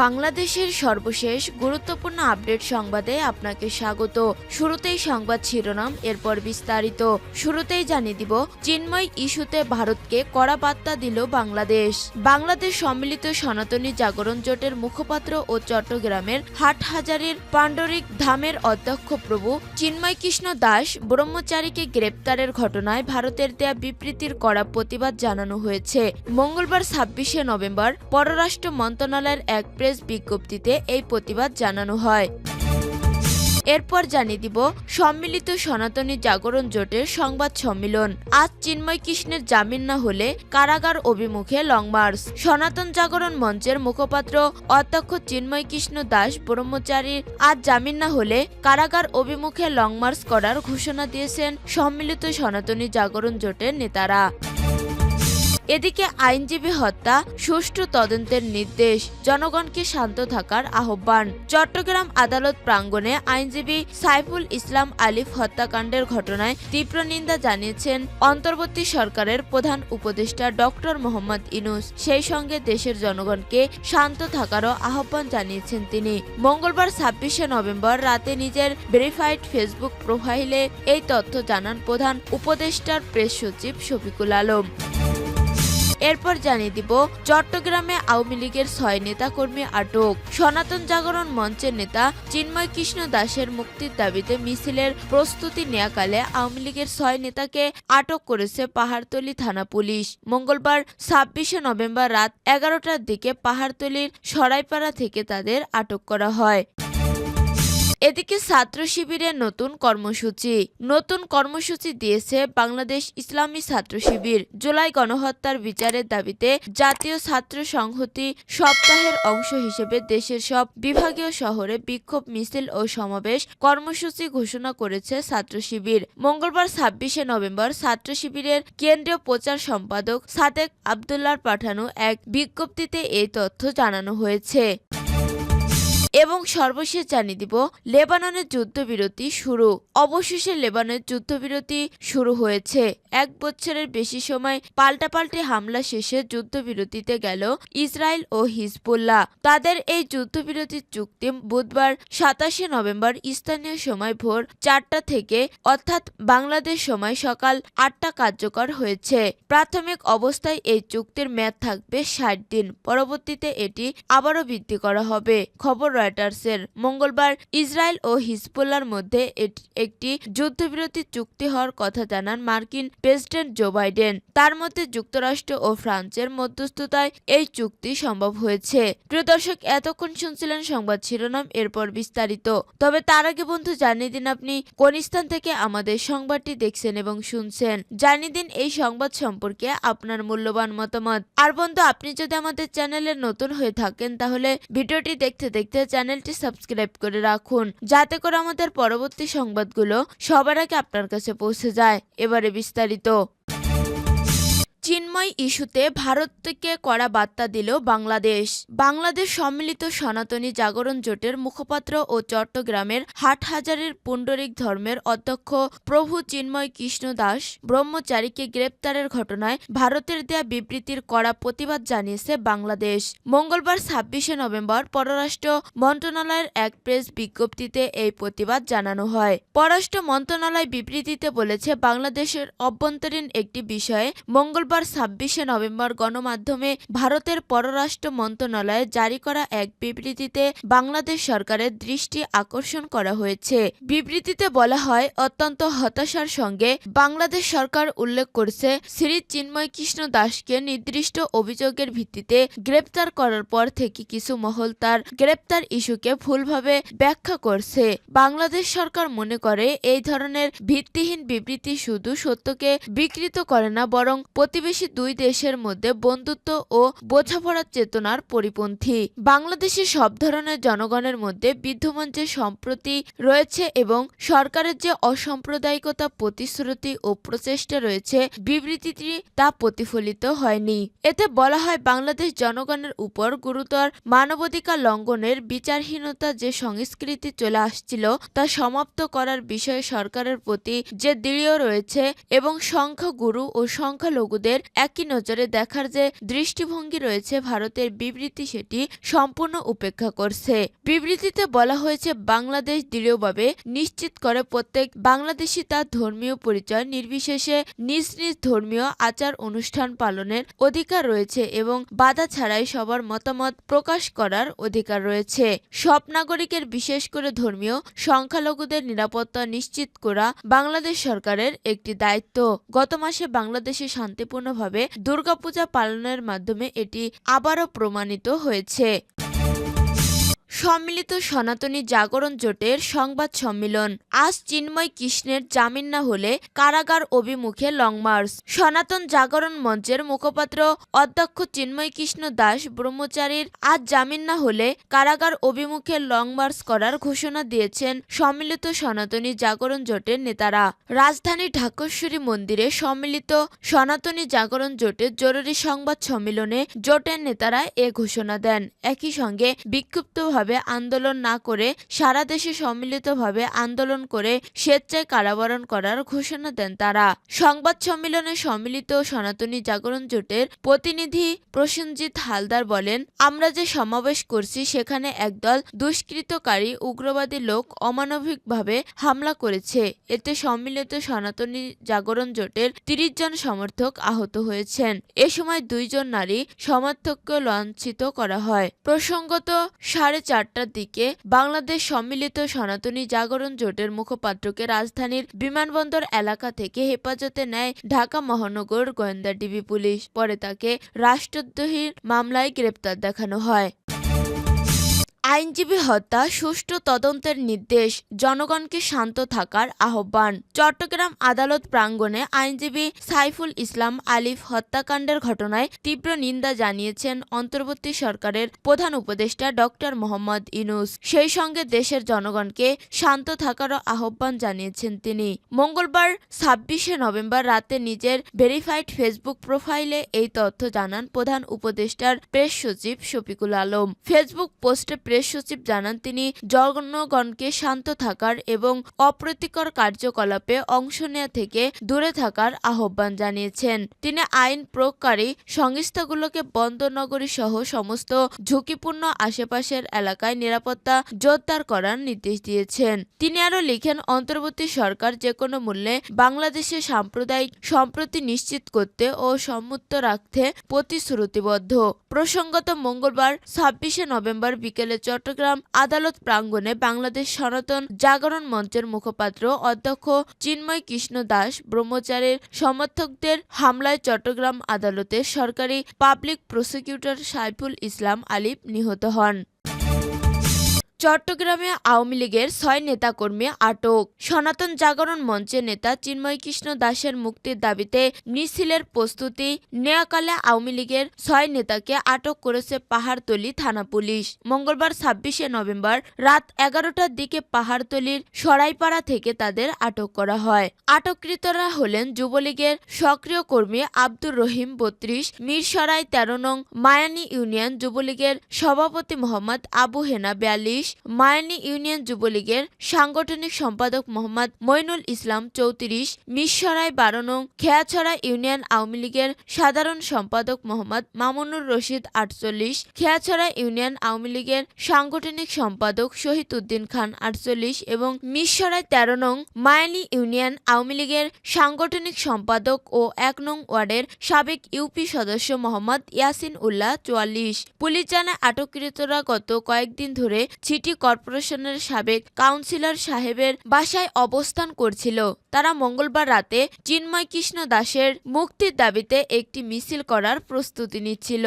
বাংলাদেশের সর্বশেষ গুরুত্বপূর্ণ আপডেট সংবাদে আপনাকে স্বাগত। শুরুতেই সংবাদ শিরোনাম, এরপর বিস্তারিত। শুরুতেই জানিয়ে দিব, চিন্ময় ইস্যুতে ভারতকে কড়া বার্তা দিল বাংলাদেশ। বাংলাদেশ সম্মিলিত সনাতনী জাগরণ জোটের মুখপাত্র ও চট্টগ্রামের হাটহাজারীর পাণ্ডরিক ধামের অধ্যক্ষ প্রভু চিন্ময় কৃষ্ণ দাস ব্রহ্মচারীকে গ্রেপ্তারের ঘটনায় ভারতের দেয়া বিবৃতির কড়া প্রতিবাদ জানানো হয়েছে। মঙ্গলবার ২৬শে নভেম্বর পররাষ্ট্র মন্ত্রণালয়ের এক প্রেস বিজ্ঞপ্তিতে এই প্রতিবাদ জানানো হয়। এরপর জানিয়ে দিব, সম্মিলিত সনাতনী জাগরণ জোটের সংবাদ সম্মেলন। আজ চিন্ময় কৃষ্ণের জামিন না হলে কারাগার অভিমুখে লং মার্চ। সনাতন জাগরণ মঞ্চের মুখপাত্র অধ্যক্ষ চিন্ময় কৃষ্ণ দাস ব্রহ্মচারীর আজ জামিন না হলে কারাগার অভিমুখে লং মার্চ করার ঘোষণা দিয়েছেন সম্মিলিত সনাতনী জাগরণ জোটের নেতারা। এদিকে আইনজীবী হত্যা সুষ্ঠু তদন্তের নির্দেশ, জনগণকে শান্ত থাকার আহ্বান। চট্টগ্রাম আদালত প্রাঙ্গণে আইনজীবী সাইফুল ইসলাম আলিফ হত্যাকাণ্ডের ঘটনায় তীব্র নিন্দা জানিয়েছেন অন্তর্বর্তী সরকারের প্রধান উপদেষ্টা ডক্টর মোহাম্মদ ইউনূস। সেই সঙ্গে দেশের জনগণকে শান্ত থাকারও আহ্বান জানিয়েছেন তিনি। মঙ্গলবার ২৬শে নভেম্বর রাতে নিজের ভেরিফাইড ফেসবুক প্রোফাইলে এই তথ্য জানান প্রধান উপদেষ্টার প্রেস সচিব শফিকুল আলম। এরপর জানিয়ে দিব, চট্টগ্রামে আওয়ামী লীগের ৬ নেতাকর্মী আটক। সনাতন জাগরণ মঞ্চের নেতা চিন্ময় কৃষ্ণ দাসের মুক্তির দাবিতে মিছিলের প্রস্তুতি নেয়াকালে আওয়ামী লীগের ৬ নেতাকে আটক করেছে পাহাড়তলী থানা পুলিশ। মঙ্গলবার ২৬শে নভেম্বর রাত ১১টার দিকে পাহাড়তলীর সরাইপাড়া থেকে তাদের আটক করা হয়। এদিকে ছাত্র শিবিরের নতুন কর্মসূচি দিয়েছে বাংলাদেশ ইসলামী ছাত্র শিবির। জুলাই গণহত্যার বিচারের দাবিতে জাতীয় ছাত্র সংহতি সপ্তাহের অংশ হিসেবে দেশের সব বিভাগীয় শহরে বিক্ষোভ মিছিল ও সমাবেশ কর্মসূচি ঘোষণা করেছে ছাত্র শিবির। মঙ্গলবার ২৬শে নভেম্বর ছাত্র শিবিরের কেন্দ্রীয় প্রচার সম্পাদক সাদেক আবদুল্লাহর পাঠানো এক বিজ্ঞপ্তিতে এই তথ্য জানানো হয়েছে। এবং সর্বশেষ জানিয়ে দিব, লেবাননের যুদ্ধবিরতি শুরু। অবশেষে লেবাননের যুদ্ধবিরতি শুরু হয়েছে। ১ বছরের বেশি সময় পাল্টাপাল্টি হামলা শেষে যুদ্ধবিরতিতে গেল ইসরায়েল ও হিজবুল্লাহ। তাদের এই যুদ্ধবিরতির চুক্তি বুধবার ২৭শে নভেম্বর স্থানীয় সময় ভোর ৪টা থেকে অর্থাৎ বাংলাদেশ সময় সকাল ৮টা কার্যকর হয়েছে। প্রাথমিক অবস্থায় এই চুক্তির মেয়াদ থাকবে ৬০ দিন। পরবর্তীতে এটি আবারও বৃদ্ধি করা হবে। খবর রয়টার্সের। মঙ্গলবার ইসরায়েল ও হিজবুল্লাহর মধ্যে একটি যুদ্ধবিরতি চুক্তি হওয়ার কথা জানান মার্কিন প্রেসিডেন্ট জো বাইডেন। তার মধ্যে যুক্তরাষ্ট্র ও ফ্রান্সের মধ্যস্থতায় এই চুক্তি সম্ভব হয়েছে। প্রিয় দর্শক, এতক্ষণ শুনছিলেন সংবাদ শিরোনাম, এরপর বিস্তারিত। তবে তার আগে বন্ধু জানিয়ে দিন আপনি কোন স্থান থেকে আমাদের সংবাদটি দেখছেন এবং শুনছেন। জানিয়ে দিন এই সংবাদ সম্পর্কে আপনার মূল্যবান মতামত। আর বন্ধু, আপনি যদি আমাদের চ্যানেলে নতুন হয়ে থাকেন তাহলে ভিডিওটি দেখতে দেখতে চ্যানেলটি সাবস্ক্রাইব করে রাখুন, যাতে করে আমাদের পরবর্তী সংবাদগুলো সবার আগে আপনার কাছে পৌঁছে যায়। এবারে বিস্তারিত। চিন্ময় ইস্যুতে ভারতকে কড়া বার্তা দিল বাংলাদেশ। বাংলাদেশ সম্মিলিত সনাতনী জাগরণ জোটের মুখপাত্র ও চট্টগ্রামের হাটহাজারীর পুণ্ডরিক ধর্মের অধ্যক্ষ প্রভু চিন্ময় কৃষ্ণ দাস ব্রহ্মচারীকে গ্রেপ্তারের ঘটনায় ভারতের দেয়া বিবৃতির কড়া প্রতিবাদ জানিয়েছে বাংলাদেশ। মঙ্গলবার ২৬শে নভেম্বর পররাষ্ট্র মন্ত্রণালয়ের এক প্রেস বিজ্ঞপ্তিতে এই প্রতিবাদ জানানো হয়। পররাষ্ট্র মন্ত্রণালয় বিবৃতিতে বলেছে, বাংলাদেশের অভ্যন্তরীণ একটি বিষয়ে মঙ্গলবার ২৬শে নভেম্বর গণমাধ্যমে ভারতের পররাষ্ট্র মন্ত্রণালয়ে জারি করা এক বিবৃতিতে বাংলাদেশ সরকারের দৃষ্টি আকর্ষণ করা হয়েছে। বিবৃতিতে বলা হয়, অত্যন্ত হতাশার সঙ্গে বাংলাদেশ সরকার উল্লেখ করেছে, শ্রী চিন্ময় কৃষ্ণ দাসকে নির্দিষ্ট অভিযোগের ভিত্তিতে গ্রেপ্তার করার পর থেকে কিছু মহল তার গ্রেপ্তার ইস্যুকে ভুলভাবে ব্যাখ্যা করছে। বাংলাদেশ সরকার মনে করে এই ধরনের ভিত্তিহীন বিবৃতি শুধু সত্যকে বিকৃত করে না, বরং প্রতিবেশী দুই দেশের মধ্যে বন্ধুত্ব ও বোঝাপড়ার চেতনার পরিপন্থী। বাংলাদেশের সব ধরনের জনগণের মধ্যে বিদ্যমান যে সম্প্রতি রয়েছে এবং সরকারের যে অসাম্প্রদায়িকতা প্রতিশ্রুতি ও প্রচেষ্টা রয়েছে, বিবৃতিটি তা প্রতিফলিত হয়নি। এতে বলা হয়, বাংলাদেশ জনগণের উপর গুরুতর মানবাধিকার লঙ্ঘনের বিচারহীনতা যে সংস্কৃতি চলে আসছিল তা সমাপ্ত করার বিষয়ে সরকারের প্রতি যে দৃঢ় রয়েছে এবং সংখ্যাগুরু ও সংখ্যালঘুদের সংবাদের একই নজরে দেখার যে দৃষ্টিভঙ্গি রয়েছে ভারতের বিবৃতি সেটি সম্পূর্ণ উপেক্ষা করছে। বিবৃতিতে বলা হয়েছে, বাংলাদেশ দৃঢ়ভাবে নিশ্চিত করে প্রত্যেক বাংলাদেশি তার ধর্মীয় পরিচয় নির্বিশেষে নিজ নিজ ধর্মীয় আচার অনুষ্ঠান পালনের অধিকার রয়েছে এবং বাধা ছাড়াই সবার মতামত প্রকাশ করার অধিকার রয়েছে। সব নাগরিকের, বিশেষ করে ধর্মীয় সংখ্যালঘুদের নিরাপত্তা নিশ্চিত করা বাংলাদেশ সরকারের একটি দায়িত্ব। গত মাসে বাংলাদেশে শান্তিপূর্ণভাবে দুর্গাপূজা পালনের মাধ্যমে এটি আবারও প্রমাণিত হয়েছে। সম্মিলিত সনাতনী জাগরণ জোটের সংবাদ সম্মেলন। আজ চিন্ময় কৃষ্ণের জামিন না হলে কারাগার অভিমুখে লং মার্চ। সনাতন জাগরণ মঞ্চের মুখপাত্র অধ্যক্ষ চিন্ময় কৃষ্ণ দাস ব্রহ্মচারীর আজ জামিন না হলে কারাগার অভিমুখে লং মার্চ করার ঘোষণা দিয়েছেন সম্মিলিত সনাতনী জাগরণ জোটের নেতারা। রাজধানী ঢাকেশ্বরী মন্দিরে সম্মিলিত সনাতনী জাগরণ জোটের জরুরি সংবাদ সম্মেলনে জোটের নেতারা এ ঘোষণা দেন। একই সঙ্গে বিক্ষুব্ধভাবে আন্দোলন না করে সারা দেশে সম্মিলিতভাবে আন্দোলন করে স্বেচ্ছায় কারাবরণ করার ঘোষণা দেন তারা। সংবাদ সম্মেলনে সম্মিলিত সনাতনী জাগরণ জোটের প্রতিনিধি প্রসেনজিৎ হালদার বলেন, আমরা যে সমাবেশ করছি সেখানে একদল দুষ্কৃতকারী উগ্রবাদী লোক অমানবিকভাবে হামলা করেছে। এতে সম্মিলিত সনাতনী জাগরণ জোটের ৩০ জন সমর্থক আহত হয়েছেন। এ সময় ২ জন নারী সমর্থককে লাঞ্ছিত করা হয়। প্রসঙ্গত 4:30টার দিকে বাংলাদেশ সম্মিলিত সনাতনী জাগরণ জোটের মুখপাত্রকে রাজধানীর বিমানবন্দর এলাকা থেকে হেফাজতে নেয় ঢাকা মহানগর গোয়েন্দা ডিবি পুলিশ। পরে তাকে রাষ্ট্রদ্রোহীর মামলায় গ্রেপ্তার দেখানো হয়। আইনজীবী হত্যা সুষ্ঠু তদন্তের নির্দেশ, জনগণকে শান্ত থাকার আহ্বান। চট্টগ্রাম আদালত প্রাঙ্গণে আইনজীবী সাইফুল ইসলাম আলিফ হত্যাকাণ্ডের ঘটনায় তীব্র নিন্দা জানিয়েছেন অন্তর্বর্তী সরকারের প্রধান উপদেষ্টা ডক্টর মোহাম্মদ ইউনূস। সেই সঙ্গে দেশের জনগণকে শান্ত থাকারও আহ্বান জানিয়েছেন তিনি। মঙ্গলবার ২৬শে নভেম্বর রাতে নিজের ভেরিফাইড ফেসবুক প্রোফাইলে এই তথ্য জানান প্রধান উপদেষ্টার প্রেস সচিব শফিকুল আলম। ফেসবুক পোস্টে প্রেস সচিব জানান, তিনি জনগণকে শান্ত থাকার এবং অপ্রীতিকর কার্যকলাপে অংশ নেওয়া থেকে দূরে থাকার আহ্বান জানিয়েছেন। তিনি আইন প্রয়োগকারী সংস্থাগুলোকে বন্দরনগরী সহ সমস্ত ঝুঁকিপূর্ণ আশেপাশের এলাকায় নিরাপত্তা জোরদার করার নির্দেশ দিয়েছেন। তিনি আরও লিখেন, অন্তর্বর্তী সরকার যেকোনো মূল্যে বাংলাদেশের সাম্প্রদায়িক সম্প্রীতি নিশ্চিত করতে ও সমুন্নত রাখতে প্রতিশ্রুতিবদ্ধ। প্রসঙ্গত মঙ্গলবার ২৬শে নভেম্বর বিকেলে চট্টগ্রাম আদালত প্রাঙ্গণে বাংলাদেশ সনাতন জাগরণ মঞ্চের মুখপাত্র অধ্যক্ষ চিন্ময় কৃষ্ণ দাস ব্রহ্মচারীর সমর্থকদের হামলায় চট্টগ্রাম আদালতের সরকারি পাবলিক প্রসিকিউটর সাইফুল ইসলাম আলিফ নিহত হন। চট্টগ্রামে আওয়ামী লীগের ৬ নেতাকর্মী আটক। সনাতন জাগরণ মঞ্চের নেতা চিন্ময় কৃষ্ণ দাসের মুক্তির দাবিতে মিছিলের প্রস্তুতি নেয়াকালে আওয়ামী লীগের ৬ নেতাকে আটক করেছে পাহাড়তলী থানা পুলিশ। মঙ্গলবার ২৬শে নভেম্বর রাত ১১টার দিকে পাহাড়তলীর সরাইপাড়া থেকে তাদের আটক করা হয়। আটককৃতরা হলেন যুবলীগের সক্রিয় কর্মী আব্দুর রহিম ৩২, মিরসরাই ১৩ নং মায়ানী ইউনিয়ন যুবলীগের সভাপতি মোহাম্মদ আবু হেনা ৪২, মায়ানী ইউনিয়ন যুবলীগের সাংগঠনিক সম্পাদক মোহাম্মদ মইনুল ইসলাম ৩৪, মিরসরাই ১২ নং খেয়াছড়া ইউনিয়ন আওয়ামী লীগের সাধারণ সম্পাদক মোহাম্মদ মামুনুর রশিদ ৪৮, খেয়াছড়া ইউনিয়ন আওয়ামী লীগের সাংগঠনিক সম্পাদক শহীদ উদ্দিন খান ৪৮ এবং মিরসরাই ১৩ নং মায়ানী ইউনিয়ন আওয়ামী লীগের সাংগঠনিক সম্পাদক ও ১ নং ওয়ার্ডের সাবেক ইউপি সদস্য মোহাম্মদ ইয়াসিন উল্লাহ ৪৪। পুলিশ জানায়, আটককৃতরা গত কয়েকদিন ধরে সিটি কর্পোরেশনের সাবেক কাউন্সিলর সাহেবের বাসায় অবস্থান করছিল। তারা মঙ্গলবার রাতে চিন্ময় কৃষ্ণ দাসের মুক্তির দাবিতে একটি মিছিল করার প্রস্তুতি নিচ্ছিল।